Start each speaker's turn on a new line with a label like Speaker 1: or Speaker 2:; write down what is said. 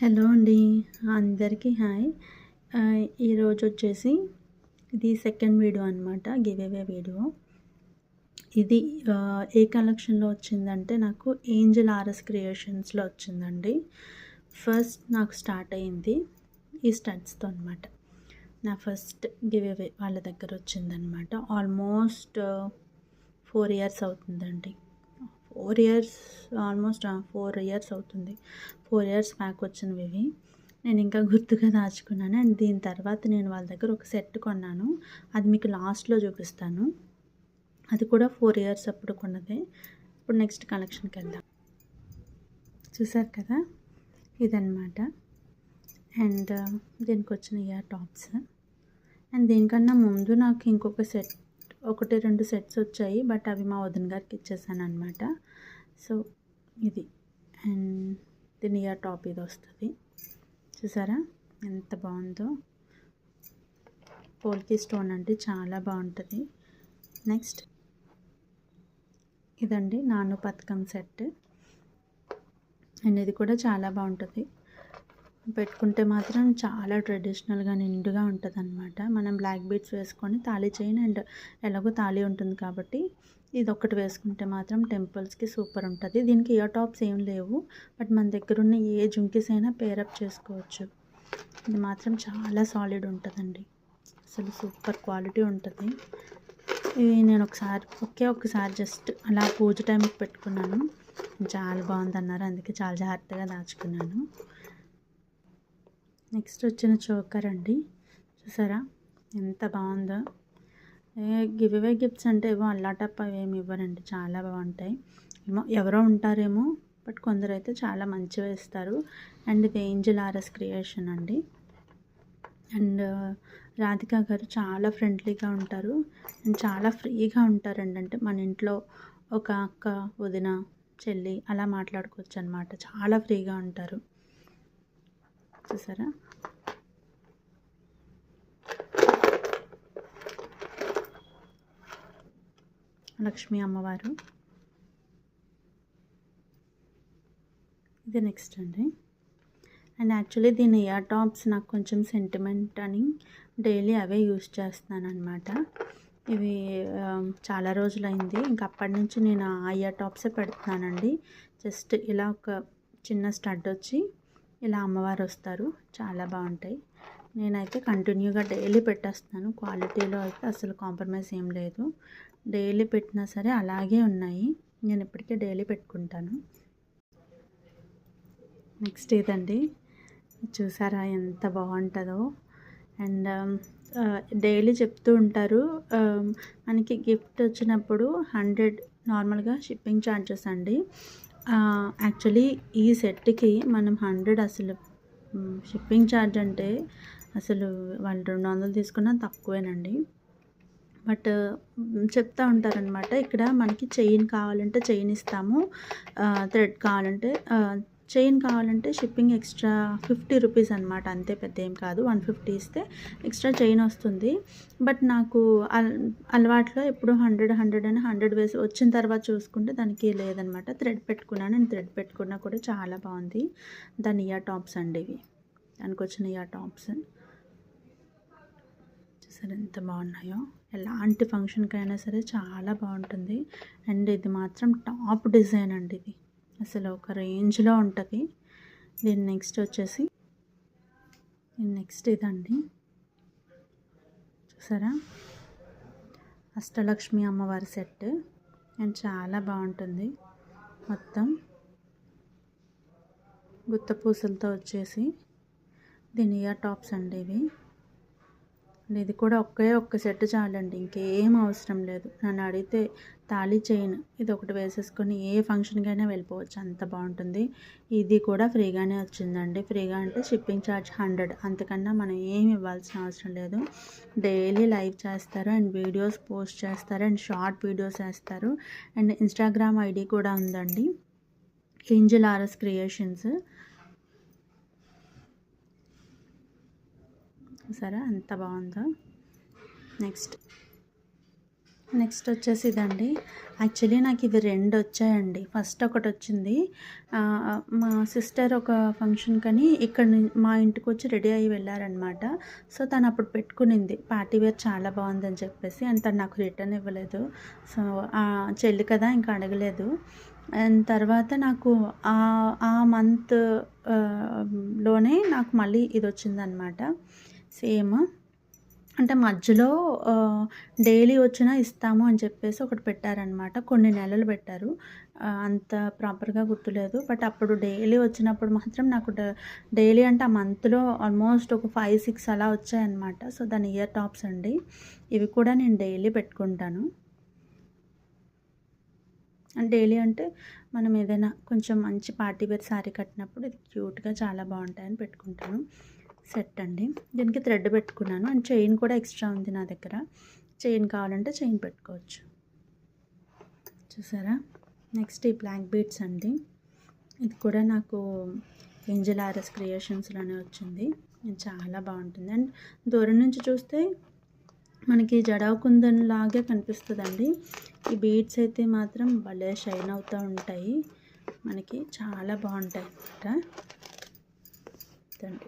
Speaker 1: Hello అండి. అందరికీ hi. ఈరోజు వచ్చేసి ఇది సెకండ్ వీడియో అనమాట. Give away video. ఇది ఏ కలెక్షన్‌లో వచ్చిందంటే నాకు ఏంజెల్ ఆర్ఎస్ క్రియేషన్స్‌లో వచ్చిందండి. ఫస్ట్ నాకు స్టార్ట్ అయింది ఈ స్టడ్స్‌తో అనమాట. నా ఫస్ట్ గివ్ అవే వాళ్ళ దగ్గర వచ్చిందనమాట. ఆల్మోస్ట్ 4 ఇయర్స్ అవుతుందండి. 4 ఇయర్స్ ఆల్మోస్ట్ 4 ఇయర్స్ అవుతుంది. 4 ఇయర్స్ బ్యాక్ వచ్చినవి ఇవి. నేను ఇంకా గుర్తుగా దాచుకున్నాను. అండ్ దీని తర్వాత నేను వాళ్ళ దగ్గర ఒక సెట్ కొన్నాను. అది మీకు లాస్ట్‌లో చూపిస్తాను. అది కూడా 4 ఇయర్స్ అప్పుడు కొన్నదే. ఇప్పుడు నెక్స్ట్ కలెక్షన్‌కి వెళ్దాం. చూసారు కదా, ఇదన్నమాట. అండ్ దీనికి వచ్చిన ఇయర్ టాప్స్. అండ్ దీనికన్నా ముందు నాకు ఇంకొక సెట్ 1-2 సెట్స్ వచ్చాయి. బట్ అవి మా వదిన గారికి ఇచ్చేసాను అనమాట. సో ఇది అండ్ దీని ఇయర్ టాప్ ఇది వస్తుంది. చూసారా ఎంత బాగుందో. పోల్కి స్టోన్ అంటే చాలా బాగుంటుంది. నెక్స్ట్ ఇదండి నాను పథకం సెట్. అండ్ ఇది కూడా చాలా బాగుంటుంది. పెట్టుకుంటే మాత్రం చాలా ట్రెడిషనల్గా నిండుగా ఉంటుంది అనమాట. మనం బ్లాక్ బీడ్స్ వేసుకొని తాళి చైన్ అండ్ ఎలాగో తాళి ఉంటుంది కాబట్టి ఇది ఒక్కటి వేసుకుంటే మాత్రం టెంపుల్స్కి సూపర్ ఉంటుంది. దీనికి ఇయర్ టాప్స్ ఏం లేవు. బట్ మన దగ్గర ఉన్న ఏ జుంకీస్ అయినా పేరప్ చేసుకోవచ్చు. ఇది మాత్రం చాలా సాలిడ్ ఉంటుందండి. అసలు సూపర్ క్వాలిటీ ఉంటుంది. ఇది నేను ఒక్కసారి జస్ట్ అలా పూజ టైంకి పెట్టుకున్నాను. చాలా బాగుందన్నారు, అందుకే చాలా జాగ్రత్తగా దాచుకున్నాను. నెక్స్ట్ వచ్చిన చోకర్ అండి. చూసారా ఎంత బాగుందో. గివ్ అవే గిఫ్ట్స్ అంటే ఏవో అల్లాటప్ప ఏమి ఇవ్వరండి, చాలా బాగుంటాయి. ఏమో ఎవరో ఉంటారేమో, బట్ కొందరైతే చాలా మంచిగా ఇస్తారు. అండ్ ఇది ఏంజెల్ ఆర్ఎస్ క్రియేషన్ అండి. అండ్ రాధిక గారు చాలా ఫ్రెండ్లీగా ఉంటారు అండ్ చాలా ఫ్రీగా ఉంటారండి. అంటే మన ఇంట్లో ఒక అక్క, వదిన, చెల్లి అలా మాట్లాడుకోవచ్చు అనమాట. చాలా ఫ్రీగా ఉంటారు. చూసారా లక్ష్మీ అమ్మవారు. ఇది నెక్స్ట్ అండి. అండ్ యాక్చువల్లీ దీని ఇయర్ టాప్స్ నాకు కొంచెం సెంటిమెంట్ అని డైలీ అవే యూస్ చేస్తున్నాను అనమాట. ఇవి చాలా రోజులైంది. ఇంక అప్పటి నుంచి నేను ఆ ఇయర్ టాప్సే పెడుతున్నానండి. జస్ట్ ఇలా ఒక చిన్న స్టడ్ వచ్చి ఇలా అమ్మవారు వస్తారు, చాలా బాగుంటాయి. నేనైతే కంటిన్యూగా డైలీ పెట్టేస్తున్నాను. క్వాలిటీలో అయితే అసలు కాంప్రమైజ్ ఏం లేదు. డైలీ పెట్టినా సరే అలాగే ఉన్నాయి. నేను ఇప్పటికే డైలీ పెట్టుకుంటాను. నెక్స్ట్ ఇదండి. చూసారా ఎంత బాగుంటుందో. అండ్ డైలీ చెప్తూ ఉంటారు మనకి గిఫ్ట్ వచ్చినప్పుడు 100 నార్మల్గా షిప్పింగ్ ఛార్జెస్ అండి. యాక్చువల్లీ ఈ సెట్కి మనం 100 అసలు షిప్పింగ్ ఛార్జ్ అంటే అసలు వాళ్ళు 200 తీసుకున్నా తక్కువేనండి. బట్ చెప్తూ ఉంటారనమాట, ఇక్కడ మనకి చైన్ కావాలంటే చైన్ ఇస్తాము, థ్రెడ్ కావాలంటే చైన్ కావాలంటే షిప్పింగ్ ఎక్స్ట్రా 50 రూపీస్ అనమాట. అంతే, పెద్ద ఏం కాదు. 150 ఇస్తే ఎక్స్ట్రా చైన్ వస్తుంది. బట్ నాకు అలవాట్లో ఎప్పుడు 100 వేసి వచ్చిన తర్వాత చూసుకుంటే దానికి లేదనమాట. థ్రెడ్ పెట్టుకున్నాను. నేను థ్రెడ్ పెట్టుకున్నా కూడా చాలా బాగుంది. దాని ఇయర్ టాప్స్ అండి ఇవి. దానికి వచ్చిన ఇయర్ టాప్స్ చూసారు ఎంత బాగున్నాయో. ఎలాంటి ఫంక్షన్కైనా సరే చాలా బాగుంటుంది. అండ్ ఇది మాత్రం టాప్ డిజైన్ అండి. ఇది అసలు ఒక రేంజ్లో ఉంటుంది. దీని నెక్స్ట్ వచ్చేసి ఇదండి. చూసారా అష్టలక్ష్మి అమ్మవారి సెట్. అండ్ చాలా బాగుంటుంది. మొత్తం గుత్త పూసలతో వచ్చేసి దీని ఇయర్ టాప్స్ అండి ఇవి. ఇది కూడా ఒక్క సెట్ చాలండి, ఇంకేం అవసరం లేదు. నన్ను అడిగితే తాళి చైన్ ఇది ఒకటి వేసేసుకొని ఏ ఫంక్షన్కైనా వెళ్ళిపోవచ్చు, అంత బాగుంటుంది. ఇది కూడా ఫ్రీగానే వచ్చిందండి. ఫ్రీగా అంటే షిప్పింగ్ ఛార్జ్ 100, అంతకన్నా మనం ఏమి ఇవ్వాల్సిన అవసరం లేదు. డైలీ లైవ్ చేస్తారు అండ్ వీడియోస్ పోస్ట్ చేస్తారు అండ్ షార్ట్ వీడియోస్ వేస్తారు. అండ్ ఇన్స్టాగ్రామ్ ఐడి కూడా ఉందండి, ఏంజెల్ ఆర్ఎస్ క్రియేషన్స్. సరే ఎంత బాగుందో. నెక్స్ట్ నెక్స్ట్ వచ్చేసి ఇదండి. యాక్చువల్లీ నాకు ఇవి 2 వచ్చాయండి. ఫస్ట్ ఒకటి వచ్చింది. మా సిస్టర్ ఒక ఫంక్షన్‌కని మా ఇంటికొచ్చి రెడీ అయ్యి వెళ్ళారనమాట. సో, తను అప్పుడు పెట్టుకునింది. పార్టీ వేర్ చాలా బాగుందని చెప్పేసి. అండ్ తను నాకు రిటర్న్ ఇవ్వలేదు. సో, చెల్లి కదా ఇంకా అడగలేదు. అండ్ తర్వాత నాకు ఆ మంత్ లోనే నాకు మళ్ళీ ఇదొచ్చిందనమాట. సేమ్. అంటే మధ్యలో డైలీ వచ్చినా ఇస్తాము అని చెప్పేసి ఒకటి పెట్టారనమాట. కొన్ని నెలలు పెట్టారు. అంత ప్రాపర్‌గా గుర్తులేదు. బట్ అప్పుడు డైలీ వచ్చినప్పుడు మాత్రం నాకు డైలీ అంటే ఆ మంత్‌లో ఆల్మోస్ట్ ఒక 5, 6 అలా వచ్చాయన్నమాట. సో, దాని ఇయర్ టాప్స్ అండి. ఇవి కూడా నేను డైలీ పెట్టుకుంటాను. అండ్ డైలీ అంటే మనం ఏదైనా కొంచెం మంచి పార్టీ వేర్ శారీ కట్టినప్పుడు ఇది క్యూట్‌గా చాలా బాగుంటాయని పెట్టుకుంటాను. సెట్ అండి. దీనికి థ్రెడ్ పెట్టుకున్నాను. అండ్ చైన్ కూడా ఎక్స్ట్రా ఉంది నా దగ్గర. చైన్ కావాలంటే చైన్ పెట్టుకోవచ్చు. చూసారా? నెక్స్ట్ ఈ బ్లాక్ బీడ్స్ అండి. ఇది కూడా నాకు ఏంజెల్ ఆర్ఎస్ క్రియేషన్స్‌లోనే వచ్చింది. ఇది చాలా బాగుంటుంది. అండ్ దూరం నుంచి చూస్తే మనకి జడావు కుందన్ లాగే కనిపిస్తుందండి. ఈ బీడ్స్ అయితే మాత్రం భలే షైన్ అవుతూ ఉంటాయి. మనకి చాలా బాగుంటాయి అన్నమాట. ఇదండి.